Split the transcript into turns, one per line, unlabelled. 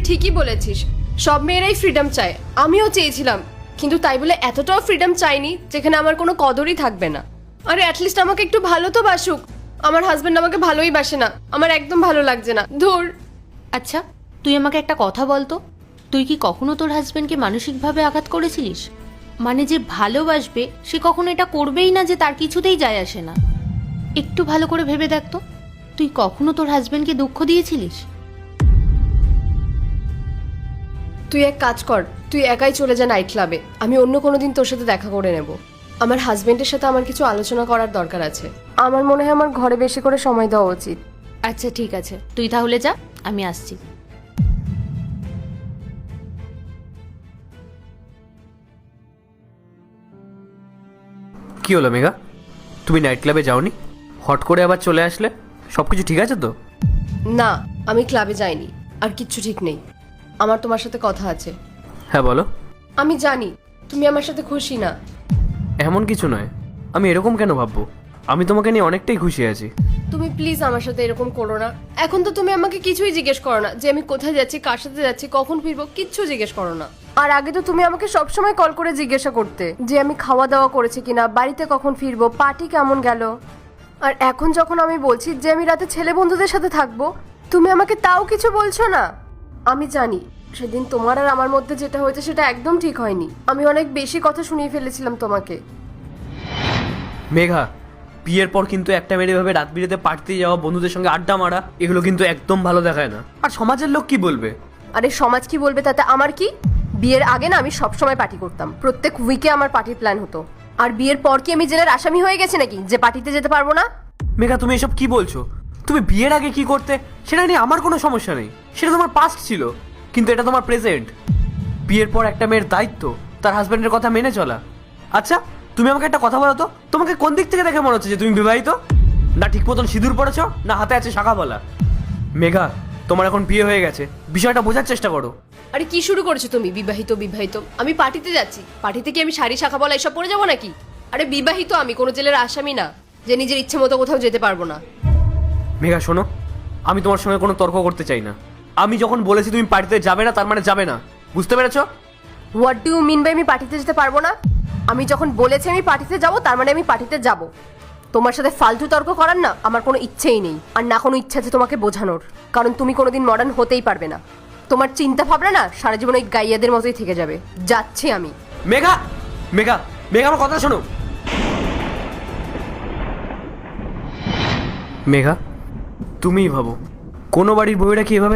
ঠিকই বলেছিস, সব মেয়েরাই ফ্রিডম চায়, আমিও চেয়েছিলাম, কিন্তু তাই বলে এতটাও ফ্রিডম চাইনি যেখানে আমার কোনো কদরই থাকবে না। আরে অ্যাটলিস্ট আমাকে একটু ভালো তো বাসুক। আমার হাজবেন্ড আমাকে ভালোই বাসে না, আমার একদম ভালো লাগছে না। ধুর।
আচ্ছা, তুই আমাকে একটা কথা বলতো, তুই কি কখনো তোর হাজবেন্ডকে মানসিকভাবে আঘাত করেছিলিস? মানে যে ভালোবাসবে সে কখনো এটা করবেই না যে তার কিছুতেই যায় আসে না। একটু ভালো করে ভেবে দেখ তো, তুই কখনো তোর হাজবেন্ডকে দুঃখ দিয়েছিলিস?
তুই এক কাজ কর, তুই একাই চলে যা নাইট ক্লাবে, আমি অন্য কোনো দিন তোর সাথে দেখা করে নেব। আমার হাজবেন্ডের সাথে আমার কিছু আলোচনা করার দরকার আছে। আমার মনে হয় আমার ঘরে বেশি করে সময় দেওয়া উচিত।
আচ্ছা ঠিক আছে, তুই তাহলে যা, আমি আসছি।
কি হলো মেঘা, তুমি নাইট ক্লাবে যাওনি? হট করে আবার চলে আসলে, সব কিছু ঠিক আছে তো?
না, আমি ক্লাবে যাইনি, আর কিচ্ছু ঠিক নেই। আমার তোমার সাথে কথা আছে।
হ্যাঁ বলো।
আমি জানি তুমি আমার সাথে খুশি না।
এমন কিছু নয়, আমি এরকম কেন ভাববো? আমি তোমাকে নিয়ে অনেকটাই খুশি আছি।
তুমি প্লিজ আমার সাথে এরকম করো না। এখন তো তুমি আমাকে কিছুই জিজ্ঞেস করো না, যে আমি কোথায় যাচ্ছি, কার সাথে যাচ্ছি, কখন ফিরবো, কিচ্ছু জিজ্ঞেস করো না। আর আগে তো তুমি আমাকে সবসময় কল করে জিজ্ঞাসা করতে যে আমি খাওয়া দাওয়া করেছি কিনা, বাড়িতে কখন ফিরবো, পার্টি কেমন গেল। আর এখন যখন আমি বলছি যে আমি রাতে ছেলে বন্ধুদের সাথে থাকবো, তুমি আমাকে তাও কিছু বলছো না। আমি জানি সেদিন তোমার আর আমার মধ্যে যেটা হয়েছে সেটা একদম ঠিক হয়নি। আমি অনেক বেশি কথা শুনিয়ে ফেলেছিলাম তোমাকে।
মেঘা, বিয়ের পর কিন্তু একটা মেয়ে এভাবে রাত বিরেতে পার্টিতে যাওয়া, বন্ধুদের সঙ্গে আড্ডা মারা, এগুলো কিন্তু একদম ভালো দেখায় না। আর সমাজের লোক কি বলবে?
আরে সমাজ কি বলবে তাতে আমার কি? বিয়ের আগে না আমি সবসময় পার্টি করতাম, প্রত্যেক উইকে আমার পার্টির প্ল্যান হতো। আর বিয়ের পর কি আমি জেলের আসামি হয়ে গেছি নাকি যে পার্টিতে যেতে পারবো না?
মেঘা, তুমি এসব কি বলছো? তুমি বিয়ের আগে কি করতে সেটা নিয়ে আমার কোনো সমস্যা নেই, সেটা তোমার পাস্ট ছিল, কিন্তু এটা তোমার প্রেজেন্ট। বিয়ের পর একটা মেয়ের দায়িত্ব তার হাজব্যান্ডের কথা মেনে চলা। আচ্ছা, তুমি আমাকে একটা কথা বলো তো, তোমাকে কোন দিক থেকে দেখে মনে হচ্ছে যে তুমি বিবাহিত? না ঠিক মতন সিঁদুর পড়েছ, না হাতে আছে শাখা বলা। মেঘা, তোমার এখন বিয়ে হয়ে গেছে, বিষয়টা বোঝার চেষ্টা করো।
আরে কি শুরু করেছো তুমি? বিবাহিত বিবাহিত, আমি পার্টিতে যাচ্ছি, পার্টিতে কি আমি শাড়ি শাখা বলা এসব পরে যাবো নাকি? আরে বিবাহিত আমি, কোনো জেলের আসামি না যে নিজের ইচ্ছে মতো কোথাও যেতে পারবো না।
মেঘা শোনো, আমি তোমার সঙ্গে কোনো তর্ক করতে চাই না। আমি যখন বলেছি তুমি পার্টিতে যাবে না, তার মানে যাবে না, বুঝতে পেরেছো?
What do you mean by আমি পার্টিতে যেতে পারবো না? আমি যখন বলেছি আমি পার্টিতে যাবো, তার মানে আমি পার্টিতে যাব। তোমার সাথে ফালতু তর্ক করার না আমার কোনো ইচ্ছেই নেই, আর না কোনো ইচ্ছা আছে তোমাকে বোঝানোর, কারণ তুমি কোনোদিন মডার্ন হতেই পারবে না। তোমার চিন্তা ভাবনা না সারা জীবন ওই গাইয়াদের মতোই থেকে যাবে। যাচ্ছি আমি।
মেঘা, মেঘা, মেঘা, আমার কথা শোনো। মেঘা, তুমিই ভাবো, কোনো বাড়ির বউয়েরা কি এভাবে